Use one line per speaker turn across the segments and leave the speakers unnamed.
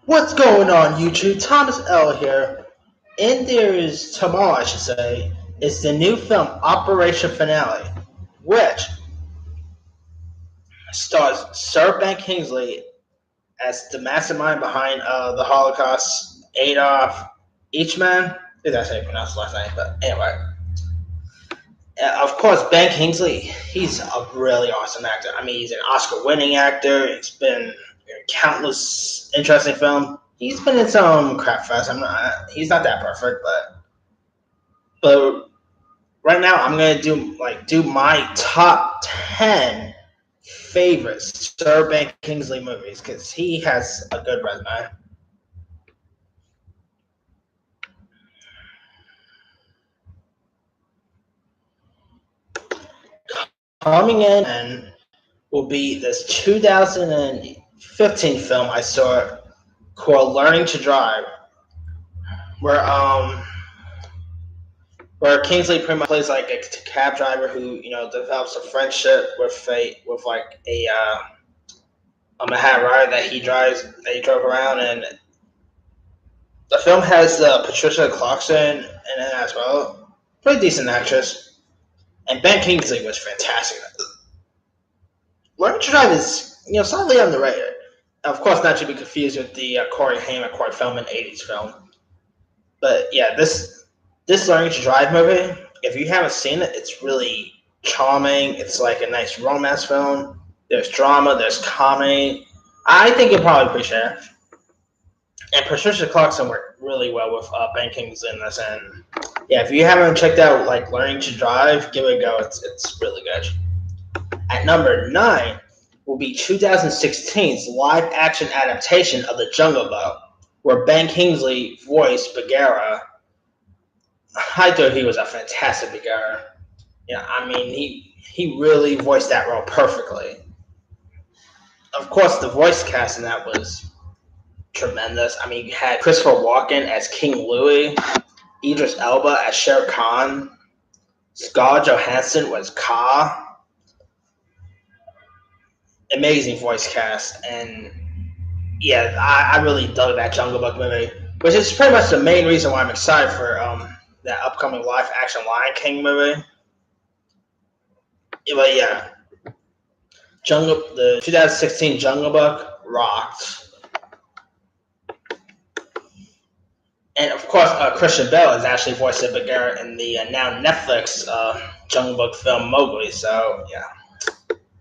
What's going on, YouTube? Thomas L here. And there's tomorrow, I should say, is the new film Operation Finale, which stars Sir Ben Kingsley as the mastermind behind the Holocaust, Adolf Eichmann. I think that's how you pronounce his last name, but anyway. Of course, Ben Kingsley, he's a really awesome actor. I mean, he's an Oscar-winning actor. He's been in countless interesting films. He's been in some crap fest. He's not that perfect, but right now I'm gonna do my top 10 favorite Sir Ben Kingsley movies because he has a good resume. Coming in and will be this 2015 film I saw called Learning to Drive, where Kingsley pretty much plays like a cab driver who develops a friendship with like a Manhattan rider that he drove around, and the film has Patricia Clarkson in it as well. Pretty decent actress, and Ben Kingsley was fantastic. Learning to Drive is slightly underrated. Of course, not to be confused with the Corey Haim Corey Feldman '80s film. But yeah, this Learning to Drive movie, if you haven't seen it, it's really charming. It's like a nice romance film. There's drama, there's comedy. I think you'll probably appreciate it. And Patricia Clarkson worked really well with Ben Kingsley in this. And yeah, if you haven't checked out like Learning to Drive, give it a go. It's really good. At number 9 will be 2016's live action adaptation of The Jungle Book, where Ben Kingsley voiced Bagheera. I thought he was a fantastic Bagheera. Yeah, I mean he really voiced that role perfectly. Of course, the voice cast in that was tremendous. I mean, you had Christopher Walken as King Louis, Idris Elba as Shere Khan, Scarlett Johansson was Kaa. Amazing voice cast, and yeah, I really dug that Jungle Book movie, which is pretty much the main reason why I'm excited for that upcoming live action Lion King movie. But yeah, the 2016 Jungle Book rocked. And of course, Christian Bale is actually voicing Bagheera in the now Netflix Jungle Book film Mowgli. So yeah.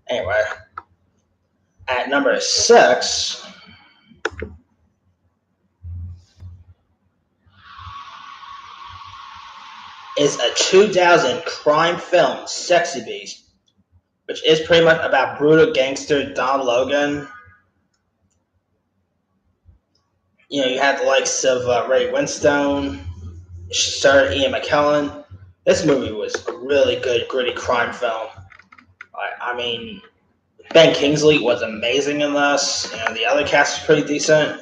Anyway, at number 6 is a 2000 crime film, Sexy Beast, which is pretty much about brutal gangster Don Logan. You had the likes of Ray Winstone, starred Ian McKellen. This movie was a really good, gritty crime film. I mean, Ben Kingsley was amazing in this, and the other cast was pretty decent.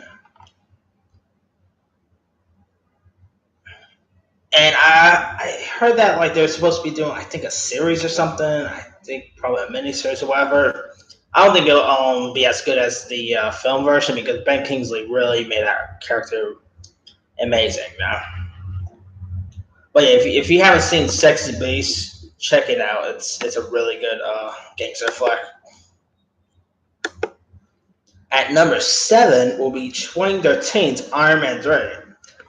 And I heard that like they're supposed to be doing, I think, a series or something. I think probably a miniseries or whatever. I don't think it'll be as good as the film version because Ben Kingsley really made that character amazing. Now, but yeah, if you haven't seen Sexy Beast, check it out. It's a really good gangster flick. At number 7 will be 2013's Iron Man 3.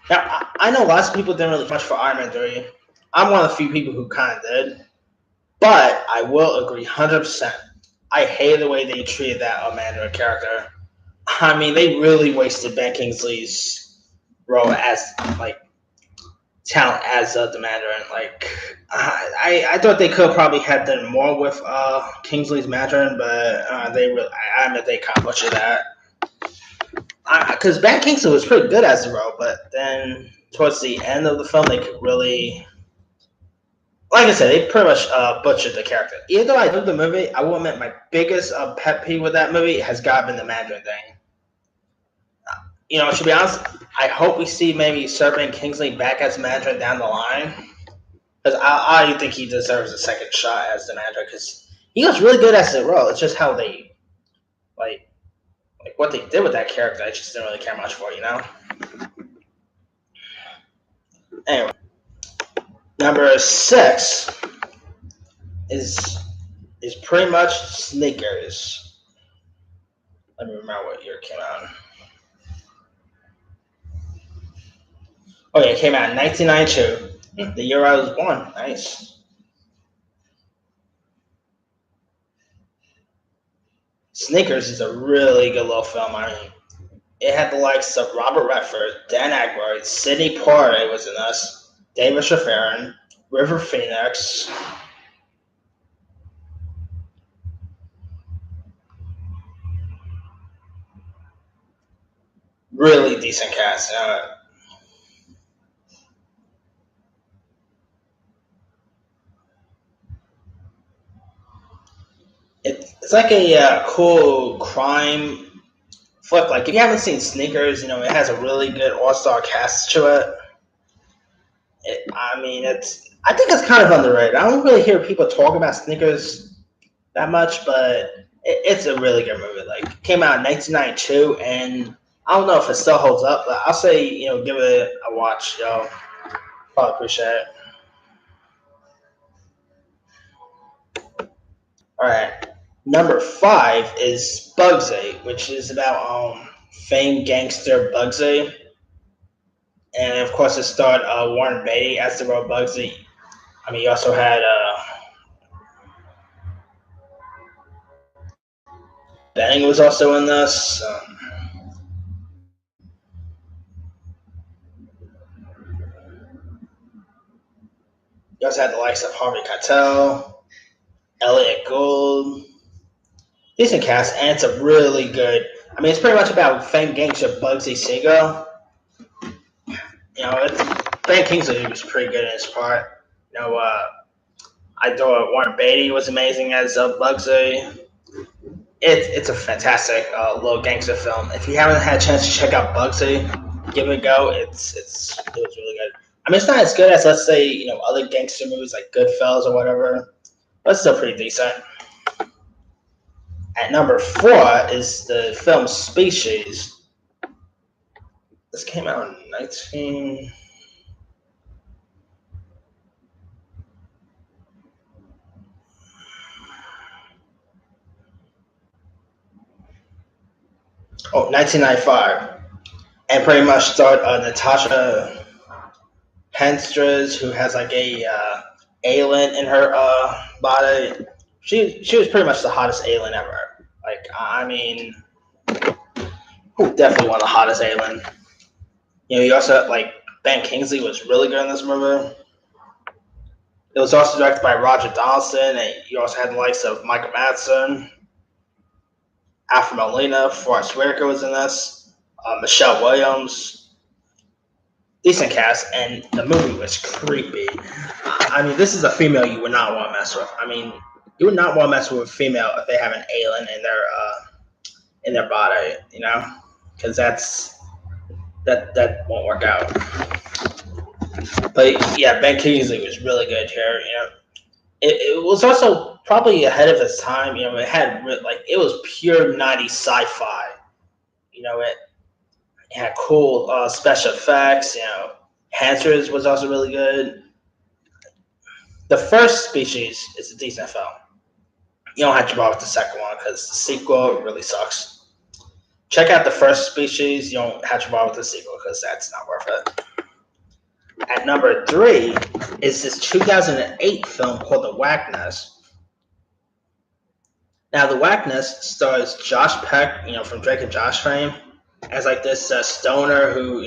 Now, I know lots of people didn't really much for Iron Man 3. I'm one of the few people who kind of did. But I will agree 100%. I hate the way they treated that Mandarin character. I mean, they really wasted Ben Kingsley's role as, like, talent as the Mandarin. Like, I thought they could probably have done more with Kingsley's Mandarin, but I admit they kind of butchered that. Because Ben Kingsley was pretty good as the role, but then towards the end of the film, they could really, like I said, they pretty much butchered the character. Even though I love the movie, I will admit my biggest pet peeve with that movie has got to be the Mandarin thing. To be honest, I hope we see maybe Sir Ben Kingsley back as Mandarin down the line, because I think he deserves a second shot as the Mandarin, because he was really good as the role. It's just how they like what they did with that character, I just didn't really care much for, Anyway, number 6 is pretty much Sneakers. Let me remember what year it came out. Oh yeah, it came out in 1992, the year I was born. Nice. Sneakers is a really good little film. I mean, it had the likes of Robert Redford, Dan Aykroyd, Sidney Poitier was in this, David Strathairn, River Phoenix. Really decent cast. It's like a cool crime flick. Like if you haven't seen Sneakers, it has a really good all-star cast to it. I mean, I think it's kind of underrated. I don't really hear people talk about Sneakers that much, but it's a really good movie. Like it came out in 1992, and I don't know if it still holds up, but I'll say give it a watch, yo. Probably appreciate it. All right, number 5 is Bugsy, which is about famed gangster Bugsy, and of course it starred Warren Beatty as the role Bugsy. I mean, you also had Benning was also in this. You also had the likes of Harvey Keitel, Elliot Gould. Decent cast, and it's a really good. I mean, it's pretty much about famed gangster Bugsy Siegel. It's Ben Kingsley was pretty good in his part. I thought Warren Beatty was amazing as Bugsy. It's a fantastic little gangster film. If you haven't had a chance to check out Bugsy, give it a go. It was really good. I mean, it's not as good as let's say other gangster movies like Goodfellas or whatever, but it's still pretty decent. At number 4 is the film Species. This came out in 19. Oh, 1995. And pretty much starred Natasha Henstridge, who has like a alien in her body. She was pretty much the hottest alien ever. Like, I mean, who definitely one of the hottest alien. You also like Ben Kingsley was really good in this movie. It was also directed by Roger Donaldson, and you also had the likes of Michael Madsen, Alfred Molina, Forrest Whitaker was in this, Michelle Williams. Decent cast, and the movie was creepy. I mean, this is a female you would not want to mess with. I mean, you would not want to mess with a female if they have an alien in their body, because that won't work out. But yeah, Ben Kingsley was really good here. It was also probably ahead of its time. It had it was pure '90s sci-fi. It had cool special effects. Hansers was also really good. The first Species is a decent film. You don't have to bother with the second one because the sequel really sucks. Check out the first Species. You don't have to bother with the sequel because that's not worth it. At number 3 is this 2008 film called The Whackness. Now, The Whackness stars Josh Peck, from Drake and Josh fame, as like this stoner who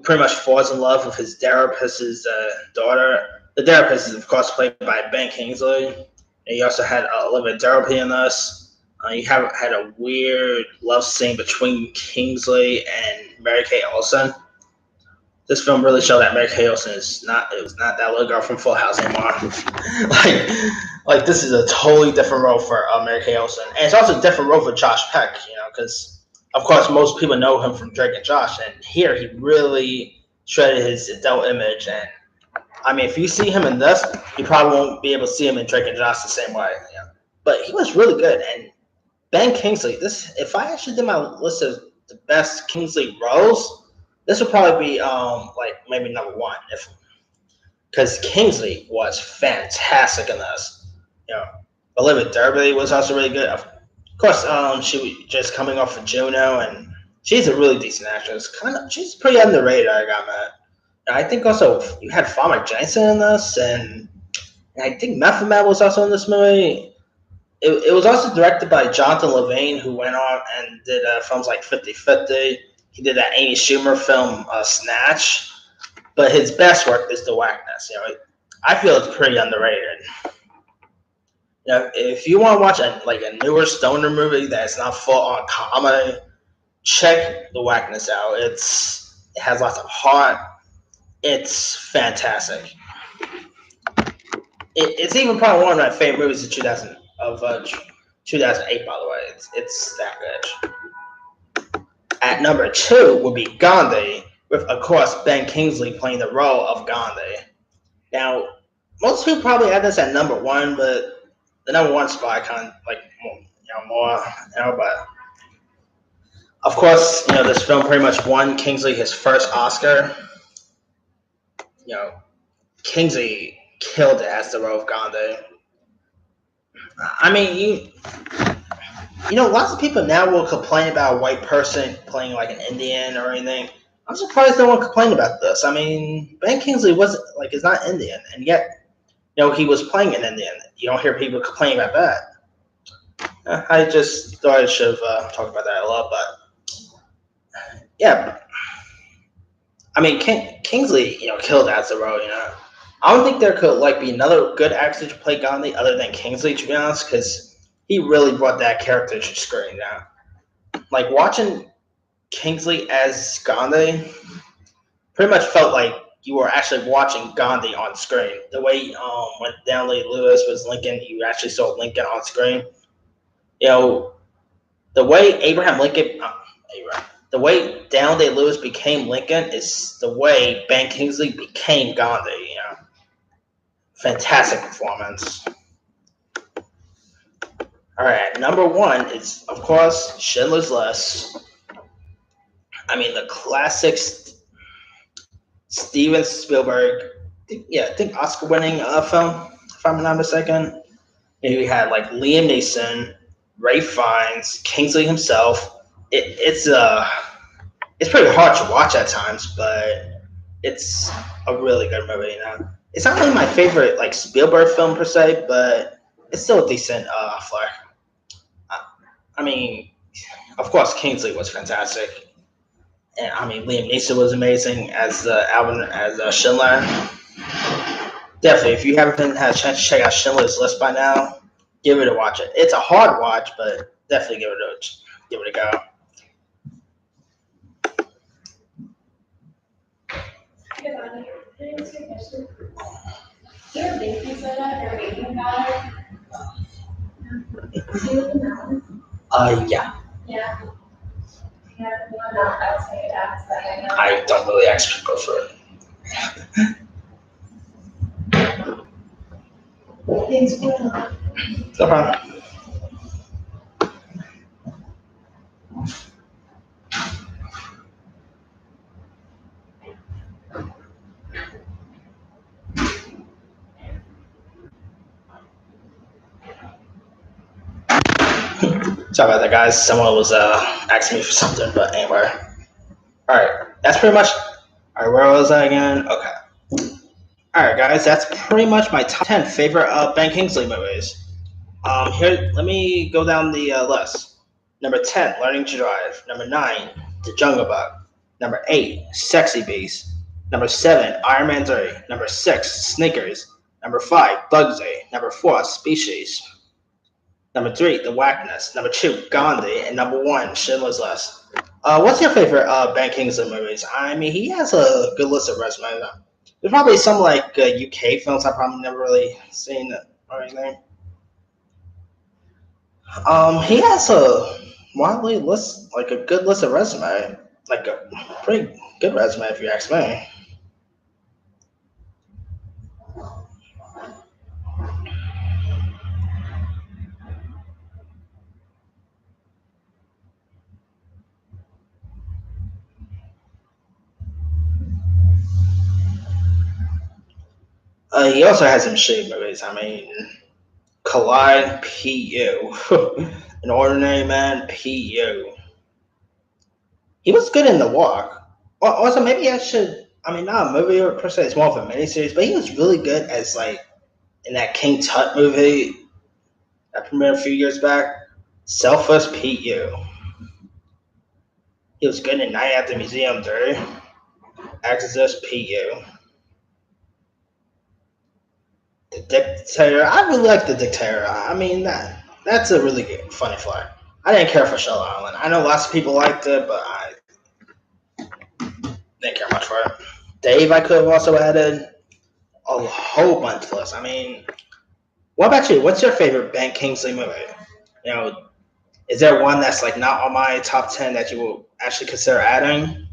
pretty much falls in love with his therapist's daughter. The therapist is, of course, played by Ben Kingsley. And you also had Olivia Derby in this. You have had a weird love scene between Kingsley and Mary Kay Olsen. This film really showed that Mary Kay Olsen was not that little girl from Full House anymore. like this is a totally different role for Mary Kay Olsen, and it's also a different role for Josh Peck. Because of course most people know him from Drake and Josh, and here he really shredded his adult image. And I mean, if you see him in this, you probably won't be able to see him in Drake and Josh the same way. But he was really good, and Ben Kingsley. This, if I actually did my list of the best Kingsley roles, this would probably be like maybe number one, if because Kingsley was fantastic in this. You know, Olivia Derby was also really good. Of course, she was just coming off of Juno, and she's a really decent actress. She's pretty underrated. I got mad. And I think also you had Farmer Jensen in this, and I think Method Man was also in this movie. It was also directed by Jonathan Levine, who went on and did films like 50-50. He did that Amy Schumer film, Snatch. But his best work is The Whackness. I feel it's pretty underrated. If you want to watch a newer stoner movie that's not full on comedy, check The Whackness out. It has lots of heart. It's fantastic. It's even probably one of my favorite movies of 2008. By the way, it's that good. At number two would be Gandhi, with of course Ben Kingsley playing the role of Gandhi. Now, most people probably had this at number one, but the number one spot I kind of like more, but of course, this film pretty much won Kingsley his first Oscar. You know, Kingsley killed it as the role of Gandhi. I mean, lots of people now will complain about a white person playing like an Indian or anything. I'm surprised no one complained about this. I mean, Ben Kingsley wasn't is not Indian, and yet he was playing an Indian. You don't hear people complain about that. I just thought I should have talked about that a lot, but yeah, I mean, Kingsley, killed as the role. I don't think there could be another good actor to play Gandhi other than Kingsley, to be honest, because he really brought that character to screen. Like watching Kingsley as Gandhi pretty much felt like you were actually watching Gandhi on screen. The way when Daniel Lewis was Lincoln, you actually saw Lincoln on screen. The way the way Daniel Day Lewis became Lincoln is the way Ben Kingsley became Gandhi. Fantastic performance. All right, number one is of course Schindler's List. I mean the classic Steven Spielberg, I think Oscar-winning film, if I'm not mistaken. You had like Liam Neeson, Ray Fiennes, Kingsley himself. It's pretty hard to watch at times, but it's a really good movie. It's not really my favorite Spielberg film per se, but it's still a decent flick. I mean, of course, Kingsley was fantastic, and I mean Liam Neeson was amazing as Alvin as Schindler. Definitely, if you haven't had a chance to check out Schindler's List by now, give it a watch. It's a hard watch, but definitely give it a go. Yeah. I don't really ask people for it. No problem. Sorry about that, guys. Someone was asking me for something, but anyway. All right, that's pretty much. All right, where was I again? Okay. All right, guys, that's pretty much my top 10 favorite Ben Kingsley movies. Here, let me go down the list. Number 10, Learning to Drive. Number 9, The Jungle Book. Number 8, Sexy Beast. Number 7, Iron Man 3. Number 6, Snickers. Number 5, Bugsy. Number 4, Species. Number 3, The Whackness. Number 2, Gandhi. And number 1, Schindler's List. What's your favorite Ben Kingsley movies? I mean, he has a good list of resumes. There's probably some UK films I've probably never really seen or anything. He has a widely list, a good list of resume, like a pretty good resume if you ask me. He also has some shitty movies. I mean, Collide, P.U. An Ordinary Man, P.U. He was good in The Walk. Also, maybe I should. I mean, not a movie per se. It's more of a miniseries, but he was really good as like in that King Tut movie that premiered a few years back. Selfless P.U. He was good in Night at the Museum 3. Exorcist P.U. The Dictator. I really like The Dictator. I mean, that's a really good, funny flick. I didn't care for Shell Island. I know lots of people liked it, but I didn't care much for it. Dave, I could have also added a whole bunch of lists. I mean, what about you? What's your favorite Ben Kingsley movie? You know, is there one that's like not on my top 10 that you will actually consider adding?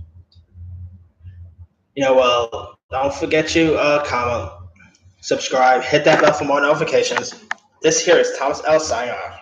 Well, don't forget to comment, subscribe, hit that bell for more notifications. This here is Thomas L. signing off.